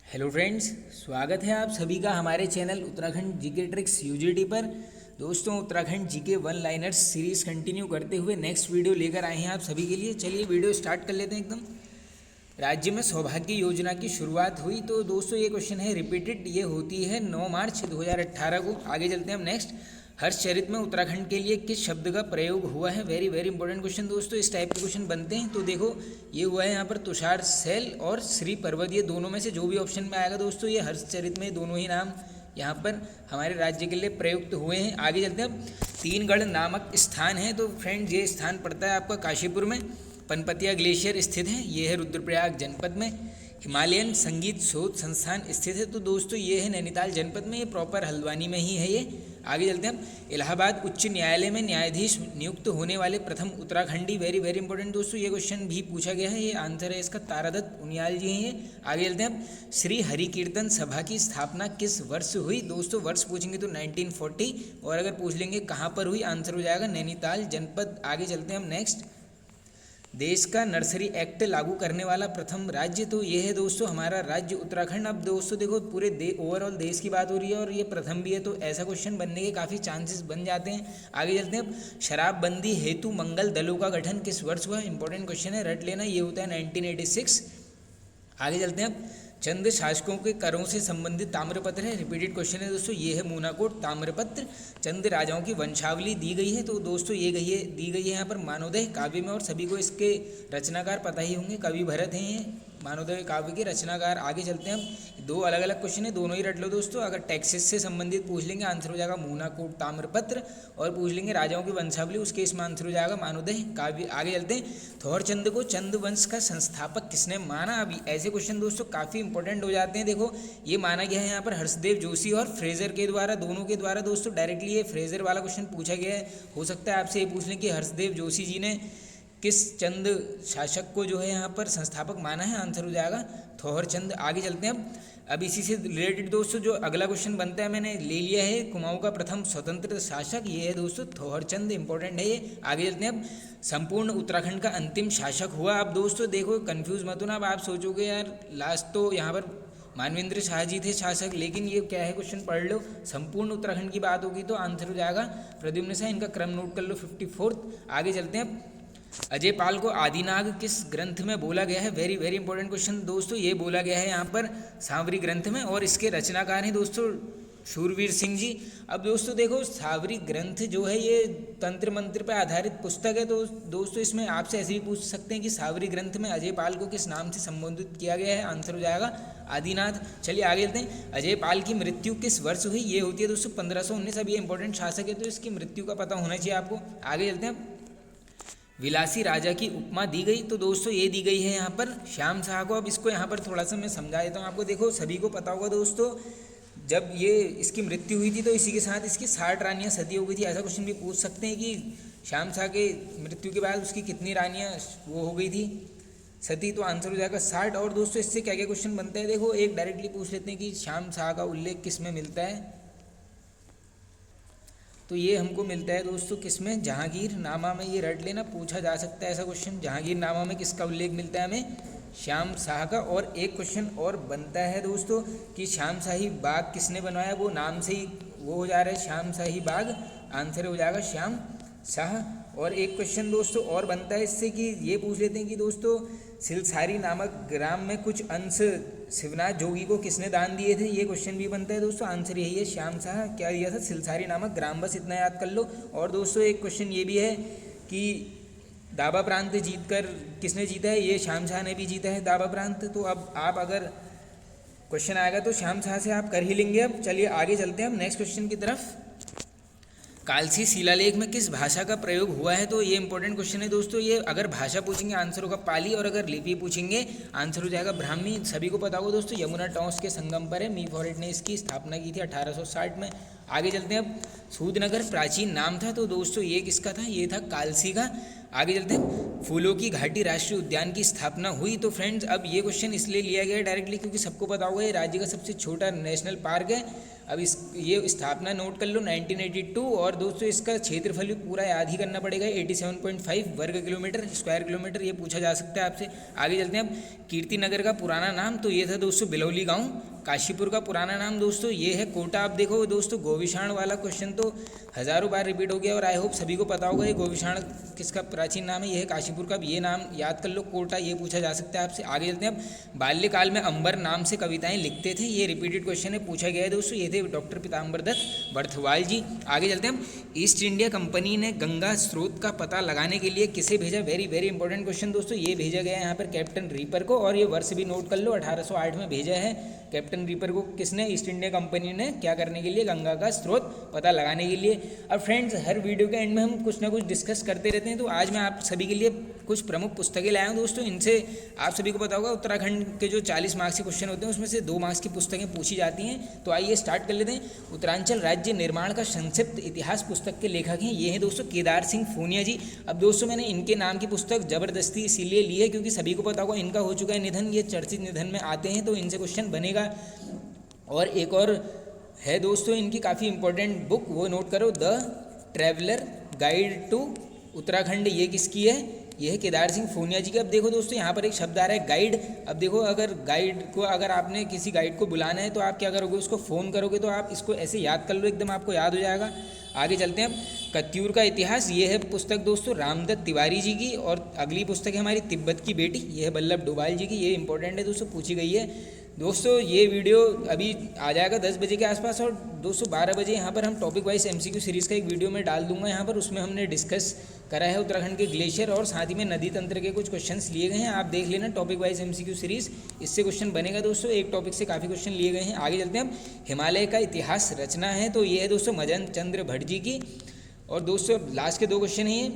Hello friends, स्वागत है आप सभी का हमारे channel Uttarakhand GK tricks UGT पर। दोस्तों, Uttarakhand GK one liners series continue करते हुए नेक्स्ट वीडियो लेकर आए हैं आप सभी के लिए। चलिए वीडियो स्टार्ट कर लेते हैं एकदम। राज्य में सौभाग्य योजना की शुरुआत हुई तो दोस्तों ये क्वेश्चन है रिपीटेड, ये होती है 9 मार्च 2018 को। आगे चलते हैं हम नेक्स्ट। हर्षचरित में उत्तराखंड के लिए किस शब्द का प्रयोग हुआ है? वेरी वेरी इंपॉर्टेंट क्वेश्चन दोस्तों। इस टाइप के क्वेश्चन बनते हैं तो देखो ये हुआ है यहाँ पर तुषार सेल और श्री पर्वत, ये दोनों में से जो भी ऑप्शन में आएगा दोस्तों, ये हर्षचरित में दोनों ही नाम यहाँ पर हमारे राज्य के लिए प्रयुक्त हुए हैं। आगे चलते हैं अब। तीनगढ़ नामक स्थान है तो फ्रेंड्स ये स्थान पड़ता है आपका काशीपुर में। पनपतिया ग्लेशियर स्थित है, ये है रुद्रप्रयाग जनपद में। हिमालयन संगीत शोध संस्थान स्थित है तो दोस्तों ये है नैनीताल जनपद में, ये प्रॉपर हल्द्वानी में ही है ये। आगे चलते हैं हम। इलाहाबाद उच्च न्यायालय में न्यायाधीश नियुक्त होने वाले प्रथम उत्तराखंडी, वेरी वेरी इंपॉर्टेंट दोस्तों, ये क्वेश्चन भी पूछा गया है। ये आंसर है इसका तारादत्त उनियाल जी हैं ये। आगे चलते हैं हम। श्री हरि कीर्तन सभा की स्थापना किस वर्ष हुई? दोस्तों वर्ष पूछेंगे तो 1940, और अगर पूछ लेंगे कहाँ पर हुई, आंसर हो जाएगा नैनीताल जनपद। आगे चलते हैं हम नेक्स्ट। देश का नर्सरी एक्ट लागू करने वाला प्रथम राज्य, तो ये है दोस्तों हमारा राज्य उत्तराखंड। अब दोस्तों देखो पूरे ओवरऑल देश की बात हो रही है और ये प्रथम भी है तो ऐसा क्वेश्चन बनने के काफ़ी चांसेस बन जाते हैं। आगे चलते हैं। शराबबंदी हेतु मंगल दलों का गठन किस वर्ष हुआ? इंपॉर्टेंट क्वेश्चन है, रट लेना, ये होता है 1986। आगे चलते हैं अब। चंद शासकों के करों से संबंधित ताम्रपत्र है, रिपीटेड क्वेश्चन है दोस्तों, ये है मूनाकोट ताम्रपत्र। चंद राजाओं की वंशावली दी गई है तो दोस्तों ये दी गई है यहाँ पर मानवोदय काव्य में, और सभी को इसके रचनाकार पता ही होंगे, कवि भरत हैं ये मानवोदय काव्य के रचनाकार। आगे चलते हैं हम। दो अलग अलग क्वेश्चन है, दोनों ही रट लो दोस्तों। अगर टैक्सेस से संबंधित पूछ लेंगे आंसर हो जाएगा मूनाकोट ताम्रपत्र, और पूछ लेंगे राजाओं की वंशावली, उसके इसमें आंसर हो जाएगा मानवोदय काव्य। आगे चलते हैं। थोरचंद को चंद वंश का संस्थापक किसने माना? अभी ऐसे क्वेश्चन दोस्तों काफ़ी इंपॉर्टेंट हो जाते हैं। देखो ये माना गया है यहाँ पर हर्षदेव जोशी और फ्रेजर के द्वारा, दोनों के द्वारा दोस्तों। डायरेक्टली ये फ्रेजर वाला क्वेश्चन पूछा गया है, हो सकता है आपसे ये पूछ लें कि हर्षदेव जोशी जी ने किस चंद शासक को जो है यहाँ पर संस्थापक माना है, आंसर हो जाएगा थोरचंद। आगे चलते हैं अब इसी से रिलेटेड दोस्तों जो अगला क्वेश्चन बनता है मैंने ले लिया है, कुमाऊं का प्रथम स्वतंत्र शासक, ये है दोस्तों थोरचंद, इंपॉर्टेंट है ये। आगे चलते हैं अब। संपूर्ण उत्तराखंड का अंतिम शासक हुआ, अब दोस्तों देखो कंफ्यूज मत होना, अब आप सोचोगे यार लास्ट तो यहाँ पर मानवेंद्र शाह जी थे शासक, लेकिन ये क्या है क्वेश्चन पढ़ लो। संपूर्ण उत्तराखंड की बात होगी तो आंसर हो जाएगा प्रद्युम्न शाह, इनका क्रम नोट कर लो 54th। आगे चलते हैं। अजय पाल को आदिनाग किस ग्रंथ में बोला गया है? वेरी वेरी इंपॉर्टेंट क्वेश्चन दोस्तों, ये बोला गया है यहाँ पर सांवरी ग्रंथ में, और इसके रचनाकार हैं दोस्तों शूरवीर सिंह जी। अब दोस्तों देखो सांवरी ग्रंथ जो है ये तंत्र मंत्र पर आधारित पुस्तक है, तो दोस्तों इसमें आपसे ऐसे भी पूछ सकते हैं कि सांवरी ग्रंथ में अजय पाल को किस नाम से संबोधित किया गया है, आंसर हो जाएगा आदिनाथ। चलिए आगे चलते हैं। अजय पाल की मृत्यु किस वर्ष हुई? ये होती है दोस्तों 1519। अब ये इंपॉर्टेंट शासक है तो इसकी मृत्यु का पता होना चाहिए आपको। आगे चलते हैं। विलासी राजा की उपमा दी गई, तो दोस्तों ये दी गई है यहाँ पर श्याम शाह को। अब इसको यहाँ पर थोड़ा सा मैं समझा देता हूँ आपको। देखो सभी को पता होगा दोस्तों, जब ये इसकी मृत्यु हुई थी तो इसी के साथ इसकी 60 रानियाँ सती हो गई थी। ऐसा क्वेश्चन भी पूछ सकते हैं कि श्याम शाह के मृत्यु के बाद उसकी कितनी रानियाँ वो हो गई थी सती, तो आंसर हो जाएगा 60। और दोस्तों इससे क्या क्या क्वेश्चन बनते हैं, देखो एक डायरेक्टली पूछ लेते हैं कि श्याम शाह का उल्लेख किस में मिलता है, तो ये हमको मिलता है दोस्तों किस में, जहांगीर नामा में। ये रट लेना, पूछा जा सकता है ऐसा क्वेश्चन, जहांगीर नामा में किसका उल्लेख मिलता है हमें? श्याम शाह का। और एक क्वेश्चन और बनता है दोस्तों कि श्याम शाही बाग किसने बनवाया? वो नाम से ही वो हो जा रहा है श्याम शाही बाग, आंसर हो जाएगा श्याम शाह। और एक क्वेश्चन दोस्तों और बनता है इससे कि ये पूछ लेते हैं कि दोस्तों सिलसारी नामक ग्राम में कुछ अंश शिवनाथ जोगी को किसने दान दिए थे? ये क्वेश्चन भी बनता है दोस्तों, आंसर यही है श्याम शाह। क्या दिया था? सिलसारी नामक ग्राम, बस इतना याद कर लो। और दोस्तों एक क्वेश्चन ये भी है कि दाबा प्रांत जीतकर किसने जीता है? ये श्याम शाह ने भी जीता है दाबा प्रांत। तो अब आप अगर क्वेश्चन आएगा तो श्याम शाह से आप कर ही लेंगे। अब चलिए आगे चलते हैं हम नेक्स्ट क्वेश्चन की तरफ। कालसी शिलालेख में किस भाषा का प्रयोग हुआ है? तो ये इंपॉर्टेंट क्वेश्चन है दोस्तों। ये अगर भाषा पूछेंगे आंसर होगा पाली, और अगर लिपि पूछेंगे आंसर हो जाएगा ब्राह्मी। सभी को पता होगा दोस्तों यमुना टॉन्स के संगम पर है, मीफॉरेट ने इसकी स्थापना की थी 1860 में। आगे चलते हैं। अब सूदनगर प्राचीन नाम था, तो दोस्तों ये किसका था? ये था कालसी का। आगे चलते हैं। फूलों की घाटी राष्ट्रीय उद्यान की स्थापना हुई, तो फ्रेंड्स अब ये क्वेश्चन इसलिए लिया गया है डायरेक्टली क्योंकि सबको पता होगा ये राज्य का सबसे छोटा नेशनल पार्क है, अब इस ये स्थापना नोट कर लो 1982, और दोस्तों इसका क्षेत्रफल भी पूरा याद ही करना पड़ेगा, 87.5 वर्ग किलोमीटर, स्क्वायर किलोमीटर, ये पूछा जा सकता है आपसे। आगे चलते हैं अब। कीर्ति नगर का पुराना नाम तो ये था दोस्तों बिलौली गाँव। काशीपुर का पुराना नाम दोस्तों ये है कोटा। आप देखो दोस्तों गोविषाण वाला क्वेश्चन तो हज़ारों बार रिपीट हो गया और आई होप सभी को पता होगा ये गोविषाण किसका प्राचीन नाम है, ये है काशीपुर का। ये नाम याद कर लो कोटा, ये पूछा जा सकता है आपसे। आगे चलते हैं अब। बाल्यकाल में अंबर नाम से कविताएं लिखते थे, ये रिपीटेड क्वेश्चन है, पूछा गया है दोस्तों, ये थे डॉक्टर पीताम्बर दत्त बर्थवाल जी। आगे चलते हैं हम। ईस्ट इंडिया कंपनी ने गंगा स्रोत का पता लगाने के लिए किसे भेजा, वेरी वेरी इंपॉर्टेंट क्वेश्चन दोस्तों, ये भेजा गया है यहाँ पर कैप्टन रीपर को, और ये वर्ष भी नोट कर लो 1808 में भेजा है कैप्टन रीपर को। किसने? ईस्ट इंडिया कंपनी ने, क्या करने के लिए? गंगा का स्रोत पता लगाने के लिए। अब फ्रेंड्स हर वीडियो के एंड में हम कुछ ना कुछ डिस्कस करते रहते हैं, तो आज मैं आप सभी के लिए कुछ प्रमुख पुस्तकें लाया हूँ दोस्तों। इनसे आप सभी को पता होगा उत्तराखंड के जो 40 मार्क्स के क्वेश्चन होते हैं उसमें से 2 मार्क्स की पुस्तकें पूछी जाती हैं। तो आइए स्टार्ट कर लेते हैं। उत्तरांचल राज्य निर्माण का संक्षिप्त इतिहास पुस्तक के लेखक हैं, ये हैं दोस्तों केदार सिंह फोनिया जी। अब दोस्तों मैंने इनके नाम की पुस्तक ज़बरदस्ती इसीलिए ली है क्योंकि सभी को पता होगा इनका हो चुका है निधन, ये चर्चित निधन में आते हैं, तो इनसे क्वेश्चन बनेगा। और एक और है दोस्तों इनकी काफ़ी इंपॉर्टेंट बुक, वो नोट करो, the traveller guide to Uttarakhand. ये किसकी है? ये है केदार सिंह फोनिया जी की। अब देखो दोस्तों यहाँ पर एक शब्द आ रहा है गाइड। अब देखो अगर गाइड को, अगर आपने किसी गाइड को बुलाना है तो आप क्या करोगे, उसको फ़ोन करोगे, तो आप इसको ऐसे याद कर लो, एकदम आपको याद हो जाएगा। आगे चलते हैं अब। कत्यूर का इतिहास, ये है पुस्तक दोस्तों रामदत्त तिवारी जी की। और अगली पुस्तक है हमारी तिब्बत की बेटी, ये है बल्लभ डोभाल जी की। ये इंपॉर्टेंट है दोस्तों, पूछी गई है दोस्तों। ये वीडियो अभी आ जाएगा 10 बजे के आसपास, और दोस्तों 12 बजे यहाँ पर हम टॉपिक वाइज MCQ सीरीज़ का एक वीडियो में डाल दूंगा यहाँ पर। उसमें हमने डिस्कस करा है उत्तराखंड के ग्लेशियर और साथ ही में नदी तंत्र के कुछ क्वेश्चंस लिए गए हैं, आप देख लेना टॉपिक वाइज MCQ सीरीज़, इससे क्वेश्चन बनेगा दोस्तों। एक टॉपिक से काफ़ी क्वेश्चन लिए गए हैं। आगे चलते हैं हम। हिमालय का इतिहास रचना है, तो ये है दोस्तों मदन चंद्र भट्ट जी की। और दोस्तों लास्ट के 2 क्वेश्चन हैं ये।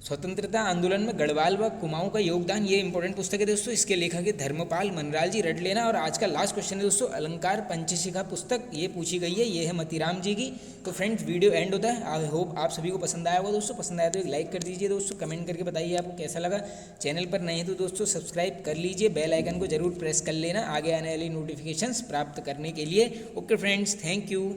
स्वतंत्रता आंदोलन में गढ़वाल व कुमाऊं का योगदान, ये इंपॉर्टेंट पुस्तक है दोस्तों, इसके लेखक है धर्मपाल मनराल जी, रट लेना। और आज का लास्ट क्वेश्चन है दोस्तों अलंकार पंचशिखा पुस्तक, ये पूछी गई है, ये है मतीराम जी की। तो फ्रेंड्स वीडियो एंड होता है, आई होप आप सभी को पसंद आया होगा दोस्तों। पसंद आया तो एक लाइक कर दीजिए दोस्तों, कमेंट करके बताइए आपको कैसा लगा। चैनल पर नए हैं तो दोस्तों सब्सक्राइब कर लीजिए, बेल आइकन को जरूर प्रेस कर लेना आगे आने वाली नोटिफिकेशंस प्राप्त करने के लिए। Okay friends, thank you.